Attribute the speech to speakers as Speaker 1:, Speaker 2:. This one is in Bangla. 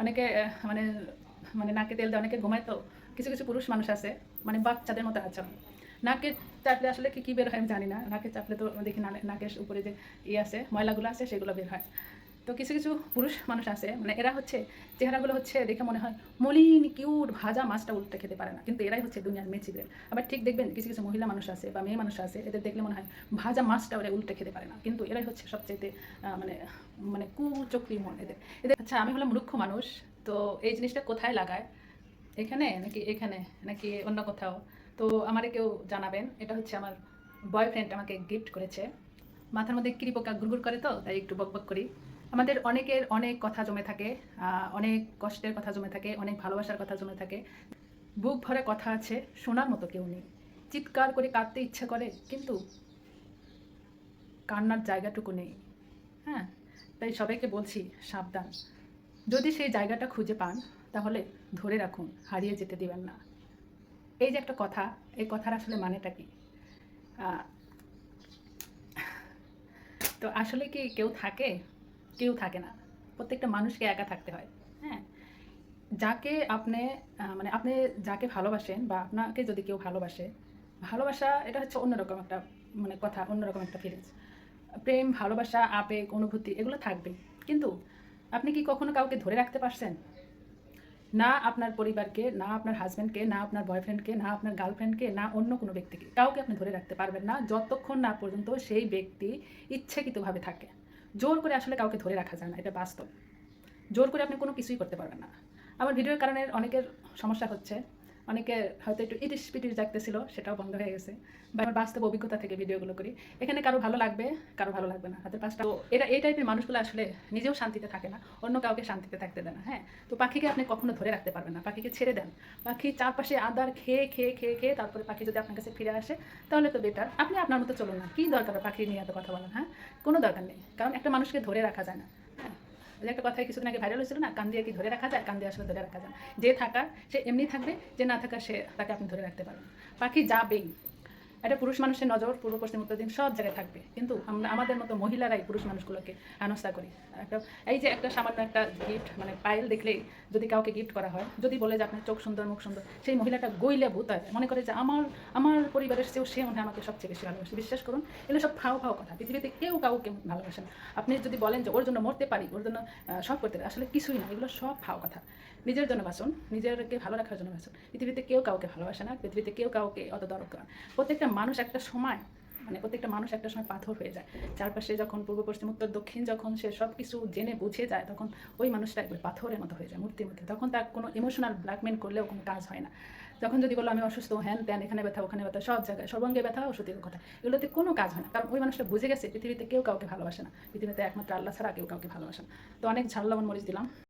Speaker 1: অনেকে মানে মানে নাকে তেল দিয়ে অনেকে ঘুমায়, তো কিছু কিছু পুরুষ মানুষ আছে মানে বাচ্চাদের মতো আচরণ। নাকে চাপলে আসলে কি কি বের হয় আমি জানি না, নাকে চাপলে তো দেখি নাকের উপরে যে আছে ময়লাগুলো আছে সেগুলো বের হয়। তো কিছু কিছু পুরুষ মানুষ আছে মানে এরা হচ্ছে চেহারাগুলো হচ্ছে দেখে মনে হয় মলিন কিউট, ভাজা মাছটা উল্টে খেতে পারে না, কিন্তু এরাই হচ্ছে দুনিয়ার মেচিবেল। আবার ঠিক দেখবেন কিছু কিছু মহিলা মানুষ আছে বা মেয়ে মানুষ আছে, এদের দেখলে মনে হয় ভাজা মাছটা ওরা উল্টে খেতে পারে না, কিন্তু এরাই হচ্ছে সবচেয়ে মানে মানে কুচক্রি মন এদের এদের আচ্ছা, আমি হলাম মূর্খ মানুষ, তো এই জিনিসটা কোথায় লাগায়, এখানে নাকি এখানে নাকি অন্য কোথাও? তো আমারে কেউ জানাবেন। এটা হচ্ছে আমার বয়ফ্রেন্ড আমাকে গিফট করেছে। মাথার মধ্যে কিরি পোকা গুড়গুড় করে, তো তাই একটু বকবক করি। আমাদের অনেকের অনেক কথা জমে থাকে, অনেক কষ্টের কথা জমে থাকে, অনেক ভালোবাসার কথা জমে থাকে। বুক ভরে কথা আছে, শোনার মতো কেউ নেই। চিৎকার করে কাঁদতে ইচ্ছে করে, কিন্তু কান্নার জায়গাটুকু নেই। হ্যাঁ, তাই সবাইকে বলছি সাবধান। যদি সেই জায়গাটা খুঁজে পান তাহলে ধরে রাখুন, হারিয়ে যেতে দিবেন না। এই যে একটা কথা, এই কথার আসলে মানেটা কি? তো আসলে কি কেউ থাকে? কেউ থাকে না। প্রত্যেকটা মানুষকে একা থাকতে হয়। হ্যাঁ, যাকে আপনি মানে আপনি যাকে ভালোবাসেন বা আপনাকে যদি কেউ ভালোবাসে, ভালোবাসা এটা হচ্ছে অন্যরকম একটা মানে কথা, অন্যরকম একটা ফিলিংস। প্রেম, ভালোবাসা, আবেগ, অনুভূতি এগুলো থাকবেই। কিন্তু আপনি কি কখনো কাউকে ধরে রাখতে পারছেন? না আপনার পরিবারকে, না আপনার হাজব্যান্ডকে, না আপনার বয়ফ্রেন্ডকে, না আপনার গার্লফ্রেন্ডকে, না অন্য কোনো ব্যক্তিকে। কাউকে আপনি ধরে রাখতে পারবেন না যতক্ষণ না পর্যন্ত সেই ব্যক্তি ইচ্ছাকৃতভাবে থাকে। জোর করে আসলে কাউকে ধরে রাখা যায় না, এটা বাস্তব। জোর করে আপনি কোনো কিছুই করতে পারবেন না। আমার ভিডিওর কারণে অনেকের সমস্যা হচ্ছে, অনেকের হয়তো একটু ইটিস পিটিস জাগতেছিল, সেটাও বন্ধ হয়ে গেছে। বা আমার বাস্তব অভিজ্ঞতা থেকে ভিডিওগুলো করি। এখানে কারো ভালো লাগবে, কারো ভালো লাগবে না, হাতের পাঁচটা। তো এরা এই টাইপের মানুষগুলো আসলে নিজেও শান্তিতে থাকে না, অন্য কাউকে শান্তিতে থাকতে দেয় না। হ্যাঁ, তো পাখিকে আপনি কখনো ধরে রাখতে পারবেন না, পাখিকে ছেড়ে দেন। পাখি চারপাশে আদার খেয়ে খেয়ে খেয়ে খেয়ে তারপরে পাখি যদি আপনার কাছে ফিরে আসে তাহলে তো বেটার। আপনি আপনার মতো চলুন না, কী দরকার পাখি নিয়ে এত কথা বলেন? হ্যাঁ, কোনো দরকার নেই, কারণ একটা মানুষকে ধরে রাখা যায় না। হ্যাঁ, ওই যে একটা কথায় কিছুদিন আগে ভাইরাল হয়েছিল না, কান দিয়ে কি ধরে রাখা যায়? কান দিয়ে আসলে ধরে রাখা যায় না। যে থাকার সে এমনি থাকবে, যে না থাকার সে তাকে আপনি ধরে রাখতে পারবেন। পাখি যাবেই। একটা পুরুষ মানুষের নজর পূর্ব পশ্চিম উত্তর দিন সব জায়গায় থাকবে, কিন্তু আমরা আমাদের মতো মহিলারাই পুরুষ মানুষগুলোকে হেনস্থা করি। একটা এই যে একটা সামান্য একটা গিফট মানে পায়েল দেখলেই যদি কাউকে গিফট করা হয়, যদি বলে যে আপনার চোখ সুন্দর, মুখ সুন্দর, সেই মহিলাটা গইলে ভূত হয়, মনে করে যে আমার আমার পরিবারের চেয়েও সে মনে হয় আমাকে সবচেয়ে বেশি ভালোবাসে। বিশ্বাস করুন, এগুলো সব ফাও ফাও কথা। পৃথিবীতে কেউ কাউকে ভালোবাসে না। আপনি যদি বলেন যে ওর জন্য মরতে পারি, ওর জন্য সব করতে পারি, আসলে কিছুই না, এগুলো সব ফাও কথা। নিজের জন্য বাঁচুন, নিজেরকে ভালো রাখার জন্য বাঁচুন। পৃথিবীতে কেউ কাউকে ভালোবাসে না, পৃথিবীতে কেউ কাউকে অত দরকার। প্রত্যেকটা মানুষ একটা সময় মানে প্রত্যেকটা মানুষ একটা সময় পাথর হয়ে যায়। চারপাশে যখন পূর্ব পশ্চিম উত্তর দক্ষিণ যখন সে সব কিছু জেনে বুঝে যায়, তখন ওই মানুষটা একবার পাথরের মতো হয়ে যায়, মূর্তির মধ্যে। তখন তার কোনো ইমোশনাল ব্ল্যাকমেল করলেও কোনো কাজ হয় না। তখন যদি বলো আমি অসুস্থ, হ্যান ত্যান, এখানে ব্যথা ওখানে ব্যথা, সব জায়গায় সর্বাঙ্গে ব্যথা, ওষুধের কথা, এগুলোতে কোনো কাজ হয় না, কারণ ওই মানুষটা বুঝে গেছে পৃথিবীতে কেউ কাউকে ভালোবাসে না, পৃথিবীতে একমাত্র আল্লাহ ছাড়া কেউ কাউকে ভালোবাসে না। তো অনেক ঝাল লবণ মরিচ দিলাম।